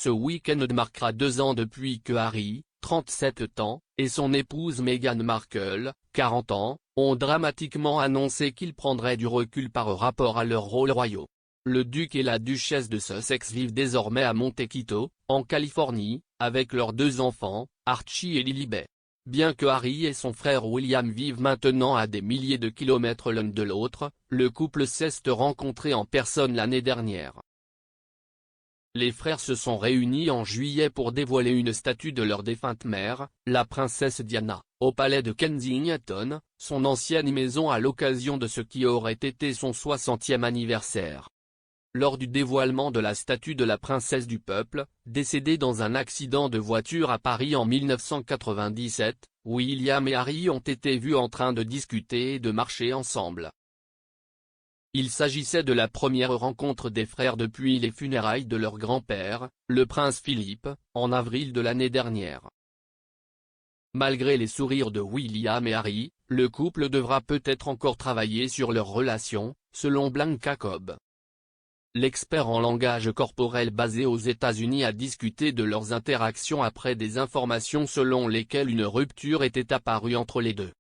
Ce week-end marquera 2 ans depuis que Harry, 37 ans, et son épouse Meghan Markle, 40 ans, ont dramatiquement annoncé qu'ils prendraient du recul par rapport à leurs rôles royaux. Le duc et la duchesse de Sussex vivent désormais à Montecito, en Californie, avec leurs 2 enfants, Archie et Lilibet. Bien que Harry et son frère William vivent maintenant à des milliers de kilomètres l'un de l'autre, le couple s'est rencontré en personne l'année dernière. Les frères se sont réunis en juillet pour dévoiler une statue de leur défunte mère, la princesse Diana, au palais de Kensington, son ancienne maison à l'occasion de ce qui aurait été son 60e anniversaire. Lors du dévoilement de la statue de la princesse du peuple, décédée dans un accident de voiture à Paris en 1997, William et Harry ont été vus en train de discuter et de marcher ensemble. Il s'agissait de la première rencontre des frères depuis les funérailles de leur grand-père, le prince Philippe, en avril de l'année dernière. Malgré les sourires de William et Harry, le couple devra peut-être encore travailler sur leur relation, selon Blanca Cobb. L'expert en langage corporel basé aux États-Unis a discuté de leurs interactions après des informations selon lesquelles une rupture était apparue entre les deux.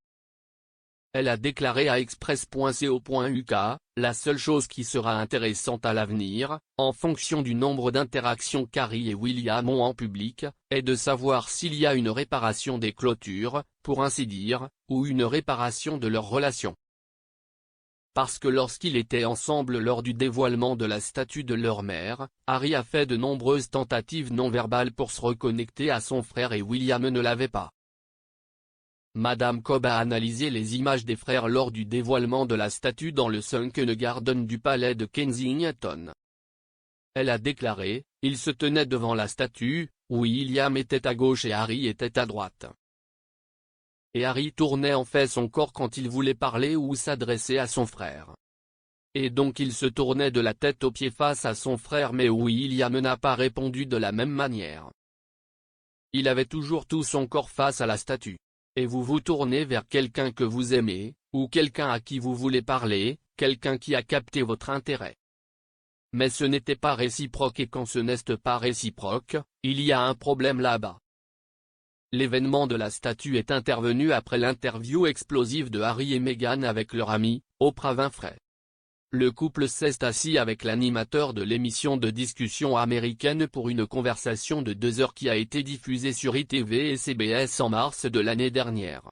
Elle a déclaré à Express.co.uk, la seule chose qui sera intéressante à l'avenir, en fonction du nombre d'interactions qu'Harry et William ont en public, est de savoir s'il y a une réparation des clôtures, pour ainsi dire, ou une réparation de leur relation. Parce que lorsqu'ils étaient ensemble lors du dévoilement de la statue de leur mère, Harry a fait de nombreuses tentatives non verbales pour se reconnecter à son frère et William ne l'avait pas. Madame Cobb a analysé les images des frères lors du dévoilement de la statue dans le Sunken Garden du palais de Kensington. Elle a déclaré, « Ils se tenaient devant la statue, William était à gauche et Harry était à droite. Et Harry tournait en fait son corps quand il voulait parler ou s'adresser à son frère. Et donc il se tournait de la tête aux pieds face à son frère mais William n'a pas répondu de la même manière. Il avait toujours tout son corps face à la statue. Et vous vous tournez vers quelqu'un que vous aimez, ou quelqu'un à qui vous voulez parler, quelqu'un qui a capté votre intérêt. Mais ce n'était pas réciproque et quand ce n'est pas réciproque, il y a un problème là-bas. » L'événement de la statue est intervenu après l'interview explosive de Harry et Meghan avec leur ami, Oprah Winfrey. Le couple s'est assis avec l'animateur de l'émission de discussion américaine pour une conversation de 2 heures qui a été diffusée sur ITV et CBS en mars de l'année dernière.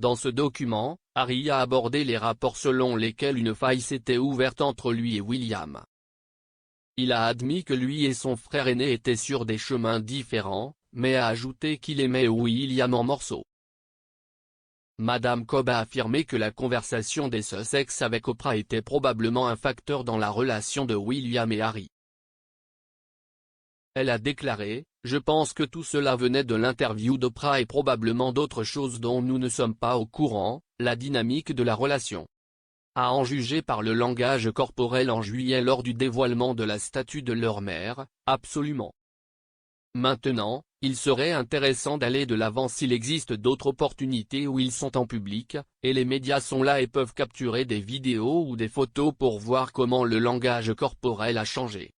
Dans ce document, Harry a abordé les rapports selon lesquels une faille s'était ouverte entre lui et William. Il a admis que lui et son frère aîné étaient sur des chemins différents, mais a ajouté qu'il aimait William en morceaux. Madame Cobb a affirmé que la conversation des Sussex avec Oprah était probablement un facteur dans la relation de William et Harry. Elle a déclaré, « Je pense que tout cela venait de l'interview d'Oprah et probablement d'autres choses dont nous ne sommes pas au courant, la dynamique de la relation. » À en juger par le langage corporel en juillet lors du dévoilement de la statue de leur mère, absolument. Maintenant, il serait intéressant d'aller de l'avant s'il existe d'autres opportunités où ils sont en public, et les médias sont là et peuvent capturer des vidéos ou des photos pour voir comment le langage corporel a changé.